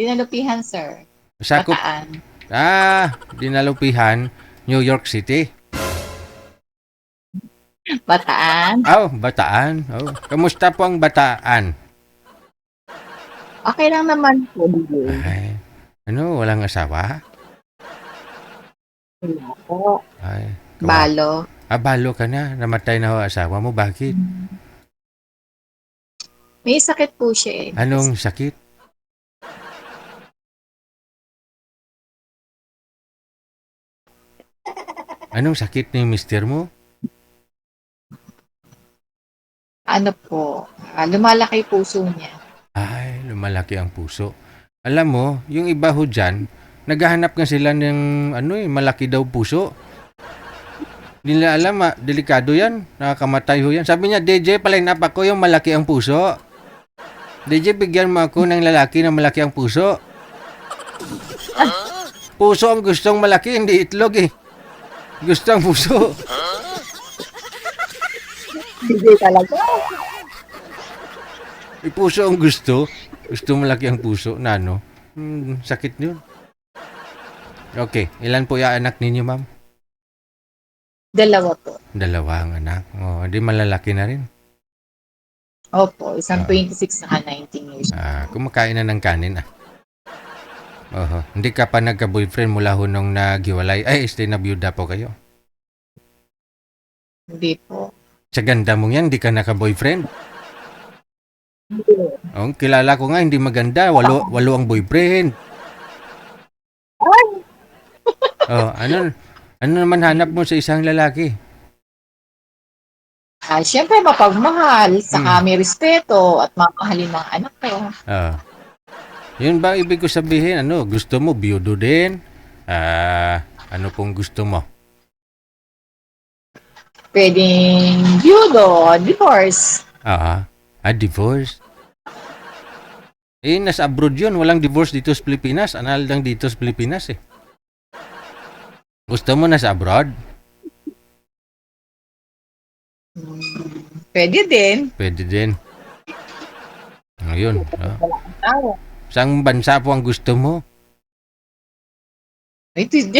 Dinalupihan, sir. Sakop. Bataan. Dinalupihan, New York City. Bataan. Bataan. Kamusta po ang Bataan? Okay lang naman po. Ay, walang asawa? Wala po. Ay, Balo. balo ka na. Namatay na ho asawa mo. Bakit? May sakit po siya eh. Anong sakit? Anong sakit ni mister mo? Ano po, lumalaki puso niya. Ay, lumalaki ang puso. Alam mo, yung iba ho dyan, naghahanap nga sila ng malaki daw puso. Hindi nila alam, delikado yan. Nakakamatay ho yan. Sabi niya, DJ, paline up ako yung malaki ang puso. DJ, bigyan mo ako ng lalaki na malaki ang puso. Puso ang gustong malaki, hindi itlog eh. Gusto ang puso. Hindi talaga. Puso ang gusto. Gusto malaki ang puso na sakit yun. Okay, ilan po yung anak ninyo, ma'am? 2 po. 2 ang anak. Di malalaki na rin. Opo, isang 26 saka 19 years. Kumakain na ng kanin Hindi ka pa nagka-boyfriend mula ho nung naghiwalay. Stay na byuda po kayo. Hindi po. Sa ganda mong yan, hindi ka naka-boyfriend. Kilala ko nga, hindi maganda. Walo ang boyfriend. Ano naman hanap mo sa isang lalaki? Siyempre, mapagmahal, saka may respeto at mamahalin ng anak ko. Yun ba ibig ko sabihin? Gusto mo biyudo din? Ano pong gusto mo? Pwedeng byudo, divorce. Divorce? Nasa abroad yun. Walang divorce dito sa Pilipinas. Anal lang dito sa Pilipinas eh. Gusto mo nasa abroad? Pwede din. Pwede din. Ayun. Saang bansa po ang gusto mo? Ito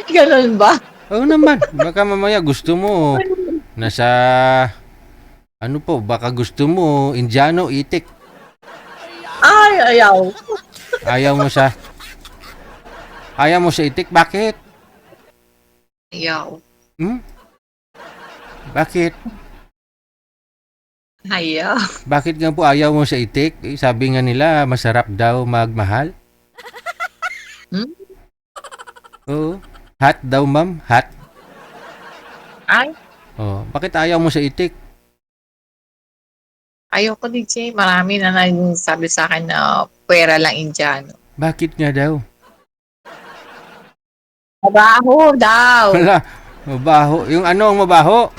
ganun ba? Oo naman. Baka mamaya gusto mo nasa baka gusto mo Indiano, itik. Ay, ayaw. Ayaw mo sa itik? Bakit? Ayaw. Bakit? Ayaw. Bakit nga po ayaw mo sa itik? Sabi nga nila, masarap daw magmahal. Oo. Hot daw, ma'am. Hot. Ay, Bakit ayaw mo sa itik? ayaw ko din siya. Marami na nagsabi sa akin na pwera lang Indiano. Bakit nga daw? Mabaho daw. Wala. Mabaho. Yung ang mabaho?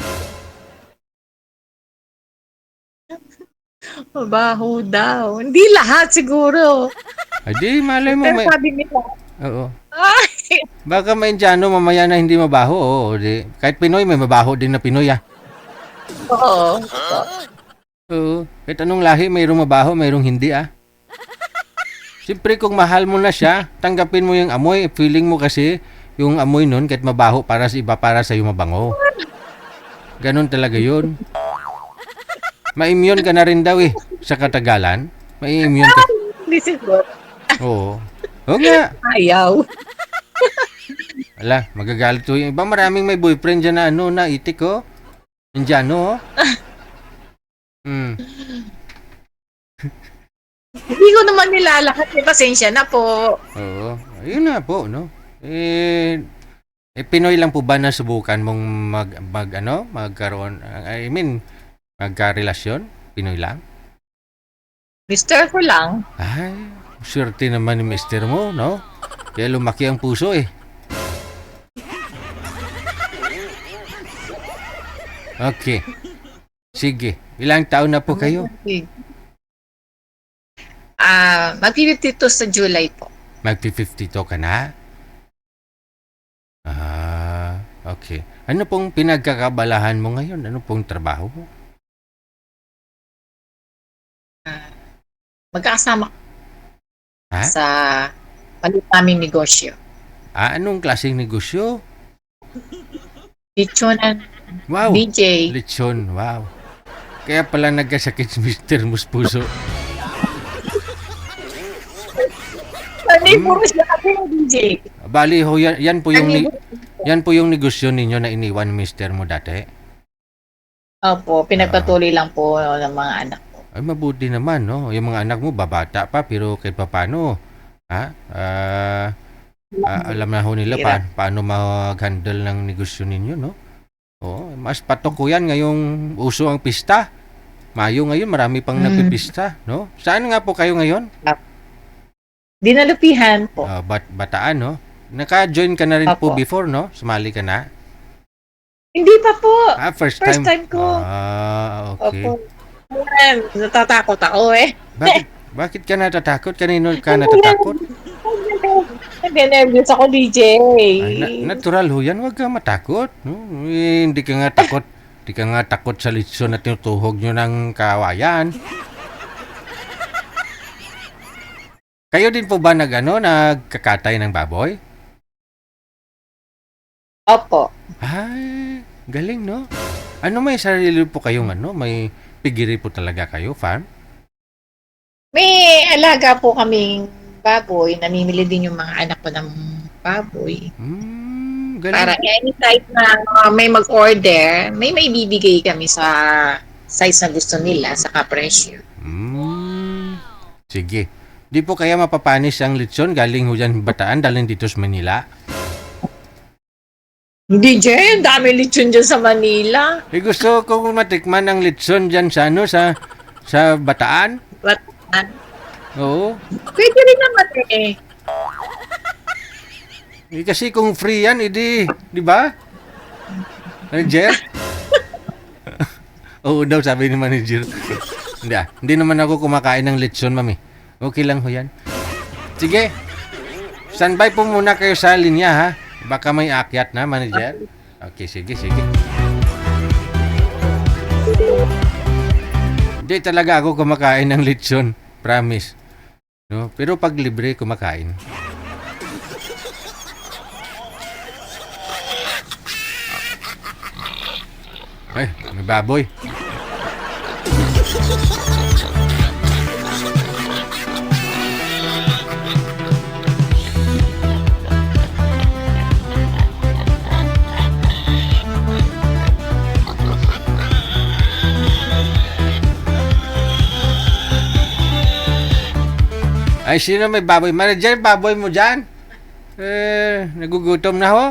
Mabaho daw. Hindi lahat siguro. Di, malay mo. Pero sabi nila. Oo. Ay! Baka may Indiano mamaya na hindi mabaho. Di. Kahit Pinoy, may mabaho din na Pinoy Oo. Oo. Kahit anong lahi, mayroong mabaho, mayroong hindi Siyempre kung mahal mo na siya, tanggapin mo yung amoy. Feeling mo kasi yung amoy nun, kahit mabaho para sa iba, para sa'yo mabango. Ganon talaga yun. Ma-immune ka na rin daw sa katagalan. Ma-immune ka. Hindi siguro. Oo. Oo nga. Ayaw. Ala, magagalit to yung iba. Maraming may boyfriend dyan na na itik Indiano Hindi ko naman nilalahat. Pasensya na po. Oo. Ayun na po, no? Pinoy lang po ba na subukan mong magkaroon, magkarelasyon? Pinoy lang? Mister ko lang. Ay, swerte naman ni mister mo, no? Kaya lumaki ang puso Okay. Sige. Ilang taon na po kayo? Mag-52 sa July po. Magpi-52 ka na? Okay. Ano pong pinagkakabalahan mo ngayon? Ano pong trabaho mo? Magkakasama Ha? sa maliit naming negosyo. Anong klaseng negosyo? Lechonan, Wow! DJ. Lechon, wow. Kaya pala nagkasakit si Mr. Muspuso. Puro siya kasi yung DJ. Bali ho, yan po yung Ang yan po yung negosyo ninyo na iniwan ni Mr. mo dati. Opo, pinagpatuloy lang po ng mga anak ko. Ay, mabuti naman, no? Yung mga anak mo, babata pa, pero kahit paano, ha? Alam na ho nila paano mag-handle ng negosyo ninyo, no? Oo, mas patok ko yan ngayong uso ang pista. Mayo ngayon, marami pang napipista, no? Saan nga po kayo ngayon? Dinalupihan po. Bataan, no? Naka-join ka na rin po Apo. before, no? Sumali ka na? Hindi pa po. First First time. time ko. Okay. Opo. Natatakot ako eh. Bakit ka natatakot? Kanino ka natatakot? Nag-nervous ako, DJ. Ay, natural ho yan. Huwag ka matakot. No? Hindi ka nga takot. Hindi ka nga takot sa litson na tinutuhog nyo ng kawayan. Kayo din po ba nagkakatay ng baboy? Opo. Ay, galing, no? May sarili po kayong may pigiri po talaga kayo, farm? May alaga po kaming baboy. Namimili din yung mga anak ko ng baboy. Galing. Para anytime na may mag-order, may bibigay kami sa size na gusto nila, sa kapresyo. Sige. Di po kaya mapapanis ang litson galing ho dyan Bataan, dalhin dito sa Manila? Hindi, Jay. Ang dami lechon dyan sa Manila. Gusto ko matikman ang litson dyan sa Bataan. Bataan. Oo. Pwede rin naman eh. Kasi kung free yan, di ba? Manager? Oo daw, sabi ni manager. Hindi naman ako kumakain ng litson, mami. Okay lang ho yan. Sige. Standby po muna kayo sa linya, ha? Baka may akyat na, manager. Okay, sige. Hindi talaga ako kumakain ng litson. Promise. No? Pero pag libre, kumakain. Ay, may baboy. Ay, sino may baboy? Manager, baboy mo dyan? Nagugutom na ho.